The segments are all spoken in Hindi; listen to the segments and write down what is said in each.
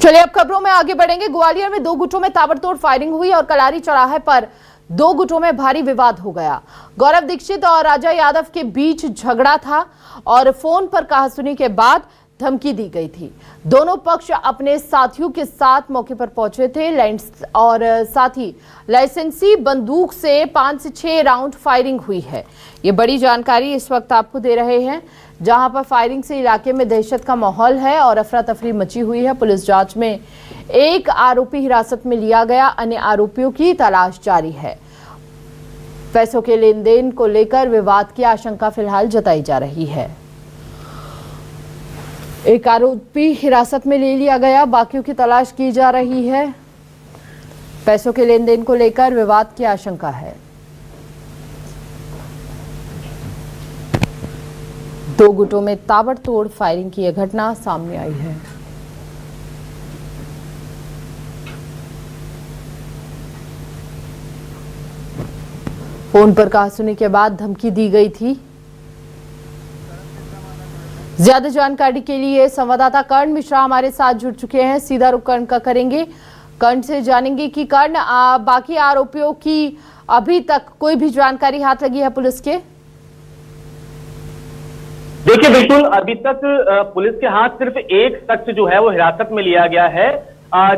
चलिए अब खबरों में आगे बढ़ेंगे। ग्वालियर में दो गुटों में ताबड़तोड़ फायरिंग हुई और कलारी चौराहे पर दो गुटों में भारी विवाद हो गया। गौरव दीक्षित और राजा यादव के बीच झगड़ा था और फोन पर कहासुनी के बाद धमकी दी गई थी। दोनों पक्ष अपने साथियों के साथ मौके पर पहुंचे थे और साथ ही लाइसेंसी बंदूक से 5 से 6 राउंड फायरिंग हुई है। ये बड़ी जानकारी इस वक्त आपको दे रहे हैं, जहां पर फायरिंग से इलाके में दहशत का माहौल है और अफरा तफरी मची हुई है। पुलिस जांच में एक आरोपी हिरासत में लिया गया, अन्य आरोपियों की तलाश जारी है। पैसों के लेन देन को लेकर विवाद की आशंका फिलहाल जताई जा रही है। एक आरोपी हिरासत में ले लिया गया, बाकियों की तलाश की जा रही है। पैसों के लेन देन को लेकर विवाद की आशंका है। दो गुटों में ताबड़तोड़ फायरिंग की यह घटना सामने आई है। फोन पर कहासुनी के बाद धमकी दी गई थी। ज्यादा जानकारी के लिए संवाददाता कर्ण मिश्रा हमारे साथ जुड़ चुके हैं। सीधा रुख कर्ण का करेंगे। कर्ण से जानेंगे कि कर्ण, बाकी आरोपियों की अभी तक कोई भी जानकारी हाथ लगी है पुलिस के? देखिए, बिल्कुल अभी तक पुलिस के हाथ सिर्फ एक शख्स जो है वो हिरासत में लिया गया है।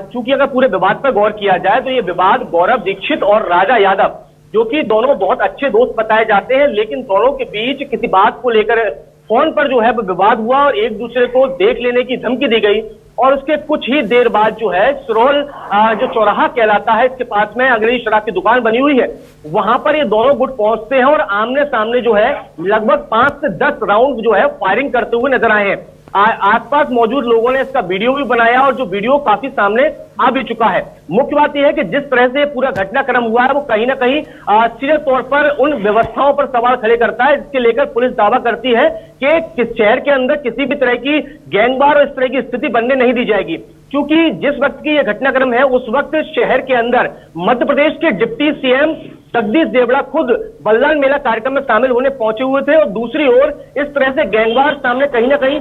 चूंकि अगर पूरे विवाद पर गौर किया जाए तो ये विवाद गौरव दीक्षित और राजा यादव, जो कि दोनों बहुत अच्छे दोस्त बताए जाते हैं, लेकिन दोनों के बीच किसी बात को लेकर फोन पर जो है वो विवाद हुआ और एक दूसरे को देख लेने की धमकी दी गई। और उसके कुछ ही देर बाद जो है सिरोल जो चौराहा कहलाता है, इसके पास में अंग्रेजी शराब की दुकान बनी हुई है, वहां पर ये दोनों गुट पहुंचते हैं और आमने सामने जो है लगभग 5 से 10 राउंड जो है फायरिंग करते हुए नजर आए हैं। आसपास मौजूद लोगों ने इसका वीडियो भी बनाया और जो वीडियो काफी सामने आ भी चुका है। मुख्य बात यह है कि जिस तरह से पूरा घटनाक्रम हुआ है वो कहीं ना कहीं सीधे तौर पर उन व्यवस्थाओं पर सवाल खड़े करता है, जिसके लेकर पुलिस दावा करती है कि शहर के अंदर किसी भी तरह की गैंगवार और इस तरह की स्थिति बनने नहीं दी जाएगी। क्योंकि जिस वक्त की यह घटनाक्रम है उस वक्त शहर के अंदर मध्य प्रदेश के डिप्टी सीएम जगदीश देवड़ा खुद बल्लाल मेला कार्यक्रम में शामिल होने पहुंचे हुए थे और दूसरी ओर इस तरह से गैंगवार सामने कहीं ना कहीं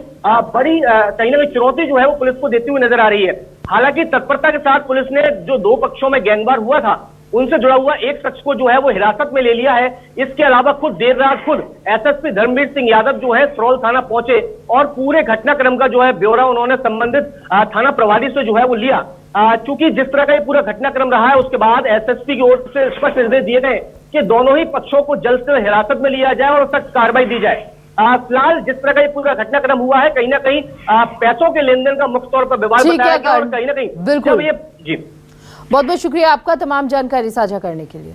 बड़ी चुनौती जो है वो पुलिस को देती हुई नजर आ रही है। हालांकि तत्परता के साथ पुलिस ने जो दो पक्षों में गैंगवार हुआ था उनसे जुड़ा हुआ एक शख्स को जो है वो हिरासत में ले लिया है। इसके अलावा खुद देर रात खुद एसएसपी धर्मवीर सिंह यादव जो है सिरोल थाना पहुंचे और पूरे घटनाक्रम का जो है ब्यौरा उन्होंने संबंधित थाना प्रभारी से जो है वो लिया। चूंकि जिस तरह का ये पूरा घटनाक्रम रहा है उसके बाद एसएसपी की ओर से स्पष्ट निर्देश दिए गए कि दोनों ही पक्षों को जल्द से हिरासत में लिया जाए और सख्त कार्रवाई दी जाए। फिलहाल जिस तरह का ये पूरा घटनाक्रम हुआ है कहीं ना कहीं पैसों के लेन देन का मुख्य तौर पर विवाद बताया गया और कहीं ना कहीं बिल्कुल जी बहुत बहुत शुक्रिया आपका तमाम जानकारी साझा करने के लिए।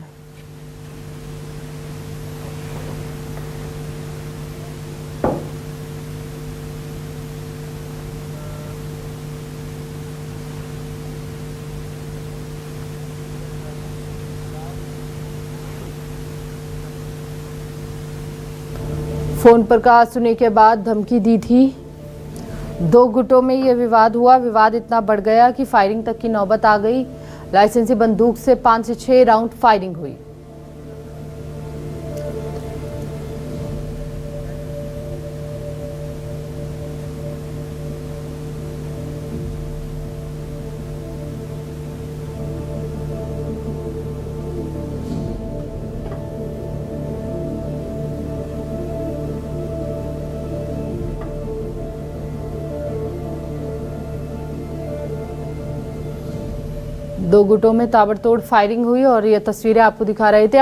फोन पर कहासुनी के बाद धमकी दी थी। दो गुटों में यह विवाद हुआ। विवाद इतना बढ़ गया कि फायरिंग तक की नौबत आ गई। लाइसेंसी बंदूक से 5 से 6 राउंड फायरिंग हुई। दो गुटों में ताबड़तोड़ फायरिंग हुई और ये तस्वीरें आपको दिखा रहे थे।